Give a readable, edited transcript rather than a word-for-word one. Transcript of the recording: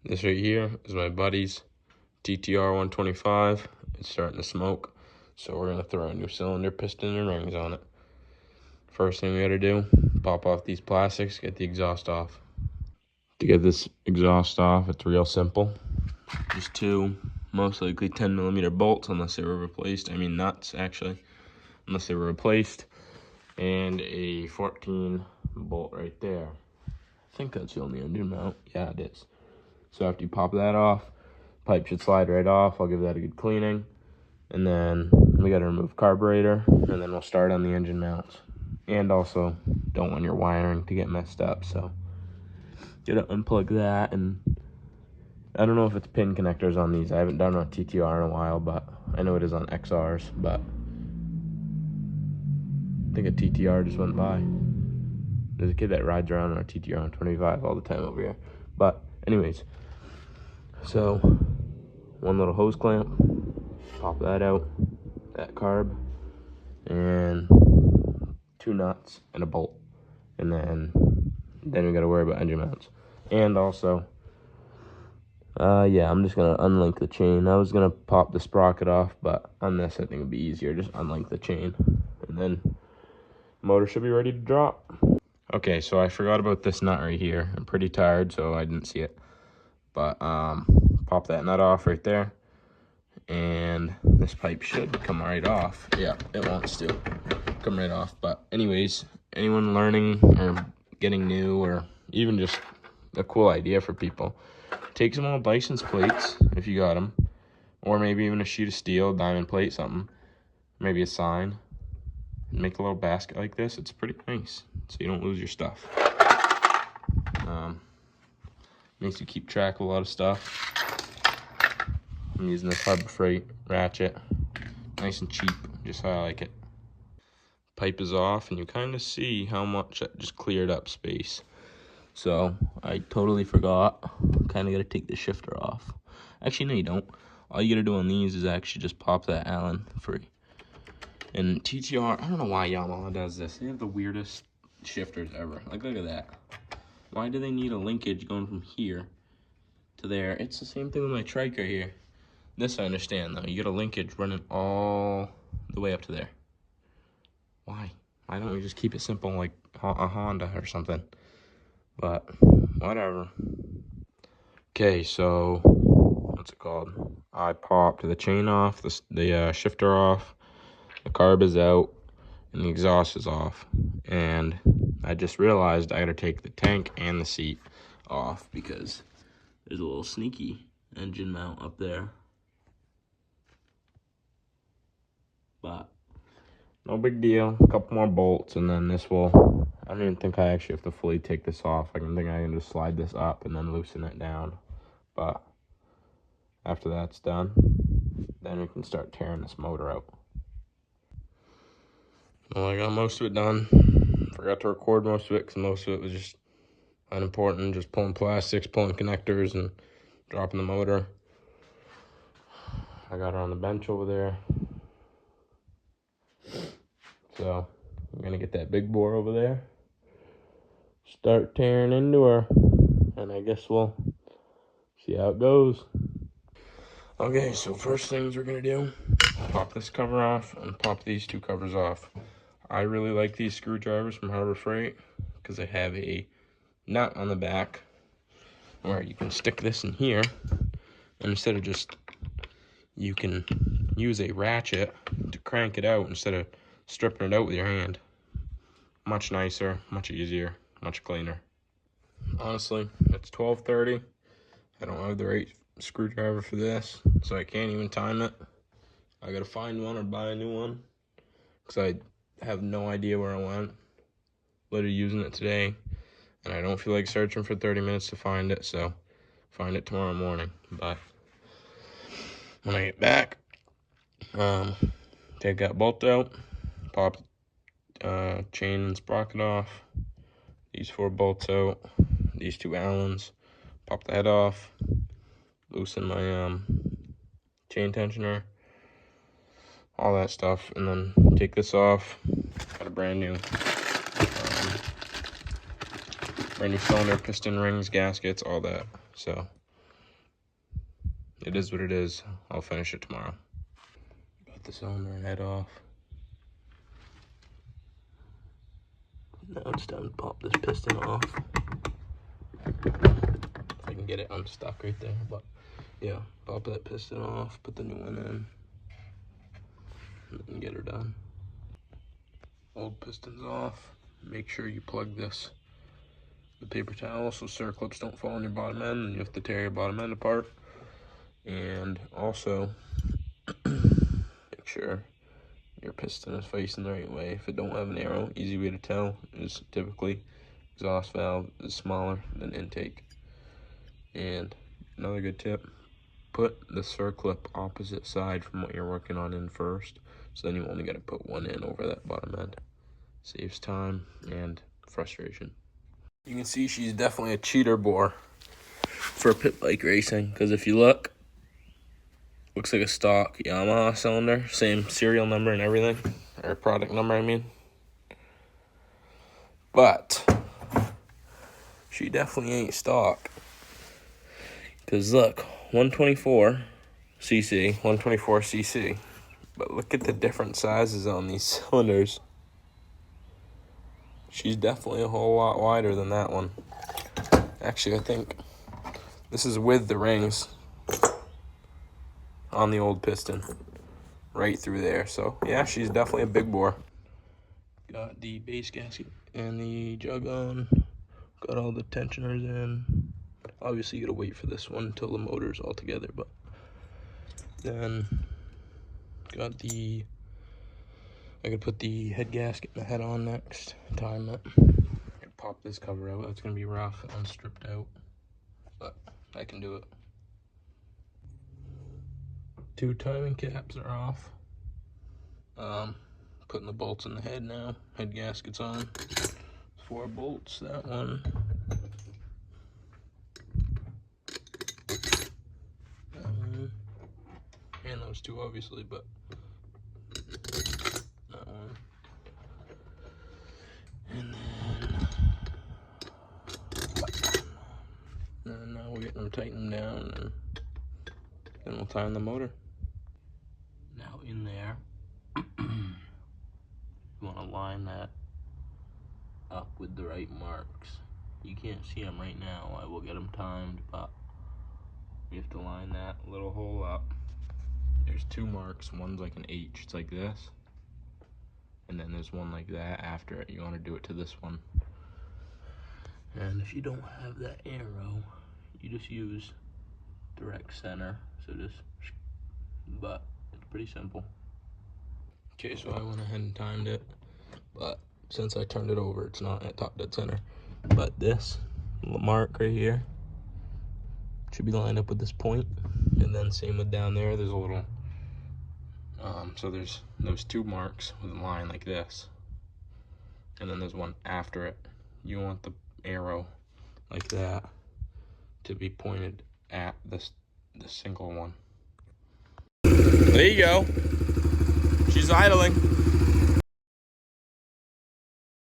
This right here is my buddy's ttr125. It's starting to smoke, so we're gonna throw a new cylinder, piston, and rings on it. First thing we gotta do, pop off these plastics, get the exhaust off. To get this exhaust off, it's real simple. Just two, most likely 10mm bolts, unless they were replaced. I mean nuts, actually, unless they were replaced. And a 14 bolt right there. I think that's the only engine mount. Yeah, it is. So after you pop that off, pipe should slide right off. I'll give that a good cleaning. And then we got to remove carburetor, and then we'll start on the engine mounts. And also, don't want your wiring to get messed up, so you gotta unplug that. And I don't know if it's pin connectors on these. I haven't done a TTR in a while, but I know it is on XRs. But I think a TTR just went by. There's a kid that rides around on a ttr125 all the time over here. But anyways, so one little hose clamp, pop that out, that carb, and two nuts and a bolt. And then we gotta worry about engine mounts. And also, yeah, I'm just gonna unlink the chain. I was gonna pop the sprocket off, but on this I think it'd be easier. Just unlink the chain, and then the motor should be ready to drop. Okay, so I forgot about this nut right here. I'm pretty tired, so I didn't see it. But pop that nut off right there, and this pipe should come right off. Yeah, it wants to come right off. But anyways, anyone learning or getting new, or even just a cool idea for people, take some old license plates if you got them, or maybe even a sheet of steel, diamond plate, something, maybe a sign, and make a little basket like this. It's pretty nice, so you don't lose your stuff. Makes you keep track of a lot of stuff. I'm using this Harbor Freight ratchet, nice and cheap, just how I like it. Pipe is off, and you kind of see how much that just cleared up space. So I totally forgot. Kind of got to take the shifter off. Actually, no, you don't. All you got to do on these is actually just pop that Allen free. And TTR, I don't know why Yamaha does this. They have the weirdest shifters ever. Like, look at that. Why do they need a linkage going from here to there? It's the same thing with my trike right here. This I understand, though. You get a linkage running all the way up to there. Why? Why don't we just keep it simple like a Honda or something? But whatever. Okay, so what's it called? I popped the chain off, the shifter off, the carb is out, and the exhaust is off. And I just realized I gotta take the tank and the seat off because there's a little sneaky engine mount up there. But no big deal. A couple more bolts, and then this will, I don't even think I actually have to fully take this off. I can just slide this up and then loosen it down. But after that's done, then we can start tearing this motor out. Well, I got most of it done. Forgot to record most of it because most of it was just unimportant. Just pulling plastics, pulling connectors, and dropping the motor. I got her on the bench over there. So I'm gonna get that big bore over there, start tearing into her, and I guess we'll see how it goes. Okay, so first things we're gonna do, pop this cover off and pop these two covers off. I really like these screwdrivers from Harbor Freight because they have a nut on the back where you can stick this in here, and instead of just, you can use a ratchet to crank it out instead of stripping it out with your hand. Much nicer, much easier, much cleaner. Honestly, it's 12:30. I don't have the right screwdriver for this, so I can't even time it. I gotta find one or buy a new one because I have no idea where I went. Literally using it today, and I don't feel like searching for 30 minutes to find it, so find it tomorrow morning. But when I get back, take that bolt out, pop chain and sprocket off, these 4 bolts out, these 2 Allens, pop the head off, loosen my chain tensioner, all that stuff, and then take this off. Got a brand new cylinder, piston rings, gaskets, all that. So it is what it is. I'll finish it tomorrow. Got the cylinder head off. Now it's time to pop this piston off. I can get it unstuck right there, but yeah, pop that piston off, put the new one in, and get her done. Old piston's off. Make sure you plug this with paper towel so circlips don't fall on your bottom end and you have to tear your bottom end apart. And also make sure your piston is facing the right way. If it don't have an arrow, easy way to tell is typically exhaust valve is smaller than intake. And another good tip, put the circlip opposite side from what you're working on in first, so then you only got to put one in over that bottom end. Saves time and frustration. You can see she's definitely a cheater bore for pit bike racing, because if you look, looks like a stock Yamaha cylinder, same serial number and everything, or product number I mean. But she definitely ain't stock, because look, 124 cc, but look at the different sizes on these cylinders. She's definitely a whole lot wider than that one. Actually, I think this is with the rings on the old piston right through there. So yeah, she's definitely a big bore. Got the base gasket and the jug on. Got all the tensioners in. Obviously you gotta wait for this one until the motor's all together, but then got the, I could put the head gasket and the head on next, time it. Pop this cover out. It's gonna be rough and stripped out, but I can do it. Two timing caps are off. Putting the bolts in the head now. Head gasket's on. 4 bolts, that one. That one. And those two obviously, but that one. And then now we're getting them tightened down, and then we'll time the motor. Now in there, you want to line that up with the right marks. You can't see them right now. I will get them timed, but you have to line that little hole up. There's 2 marks. One's like an H. It's like this. And then there's one like that after it. You want to do it to this one. And if you don't have that arrow, you just use direct center. So just, but it's pretty simple. Okay, so I went ahead and timed it, but since I turned it over, it's not at top dead center. But this mark right here should be lined up with this point, and then same with down there. There's a little, so there's those 2 marks with a line like this, and then there's one after it. You want the arrow like that to be pointed at the single one. There you go. She's idling.